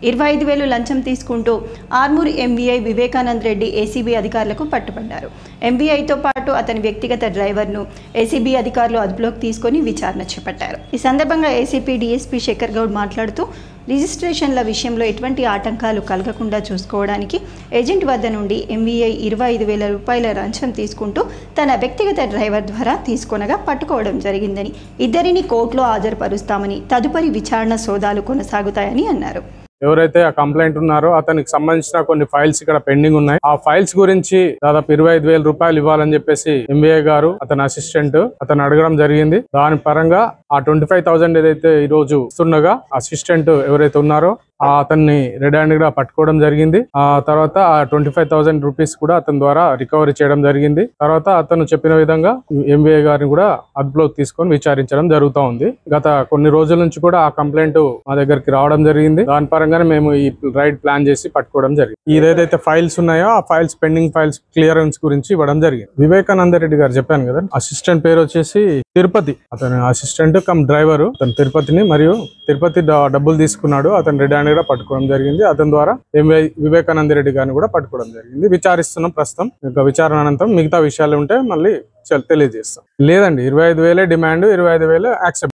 25,000 లంచం తీసుకుంటూ Armoor MVI Vivekanand Reddy ACB అధికారులకు పట్టుబడ్డారు. ఎంవీఐతో పాటు అతని వ్యక్తిగత డ్రైవర్ను ఏసీబీ అధికారులు అదుపులోకి తీసుకొని విచారణ చేపట్టారు. ఈ సందర్భంగా ఏసీపీ డీఎస్పీ శేఖర్ గౌడ్ మాట్లాడుతూ రిజిస్ట్రేషన్ల విషయంలో ఎటువంటి ఆటంకాలు కలగకుండా చూసుకోవడానికి ఏజెంట్ వద్ద నుండి ఎంవీఐ 25,000 రూపాయల లంచం తీసుకుంటూ తన వ్యక్తిగత డ్రైవర్ ద్వారా తీసుకొనగా పట్టుకోవడం జరిగిందని, ఇద్దరిని కోర్టులో హాజరుపరుస్తామని, తదుపరి విచారణ సోదాలు కొనసాగుతాయని అన్నారు. ఎవరైతే ఆ కంప్లైంట్ ఉన్నారో అతనికి సంబంధించిన కొన్ని ఫైల్స్ ఇక్కడ పెండింగ్ ఉన్నాయి. ఆ ఫైల్స్ గురించి దాదాపు 25,000 రూపాయలు ఇవ్వాలని చెప్పేసి ఎంబీఏ గారు అతని అసిస్టెంట్ అతను అడగడం జరిగింది. దాని పరంగా ఆ 25,000 ఏదైతే ఈ రోజు ఇస్తుండగా అసిస్టెంట్ ఎవరైతే ఉన్నారో అతన్ని రెడ్ హ్యాండ్ గా పట్టుకోవడం జరిగింది. ఆ తర్వాత ఆ 25,000 రూపీస్ కూడా అతని ద్వారా రికవరీ చేయడం జరిగింది. తర్వాత అతను చెప్పిన విధంగా ఎంబీఏ గారిని కూడా అదుపులోకి తీసుకొని విచారించడం జరుగుతూ ఉంది. గత కొన్ని రోజుల నుంచి కూడా ఆ కంప్లైంట్ మా దగ్గరికి రావడం జరిగింది. దాని పరంగానే మేము ఈ రైడ్ ప్లాన్ చేసి పట్టుకోవడం జరిగింది. ఏదైతే ఫైల్స్ ఉన్నాయో ఆ ఫైల్స్ పెండింగ్ ఫైల్స్ క్లియరెన్స్ గురించి ఇవ్వడం జరిగింది. వివేకానంద రెడ్డి గారు చెప్పాను కదా, అసిస్టెంట్ పేరు వచ్చేసి తిరుపతి. అతను అసిస్టెంట్ కమ్ డ్రైవర్. అతను తిరుపతిని మరియు తిరుపతి డబ్బులు తీసుకున్నాడు. అతను రెడ్ హ్యాండ్ కూడా పట్టుకోవడం జరిగింది. అతని ద్వారా వివేకానంద రెడ్డి గారిని కూడా పట్టుకోవడం జరిగింది. విచారిస్తున్నాం ప్రస్తుతం. విచారణ అనంతరం మిగతా విషయాలు ఉంటే మళ్ళీ తెలియజేస్తాం. లేదండి, 25,000 డిమాండ్, 25,000 యాక్సెప్ట్.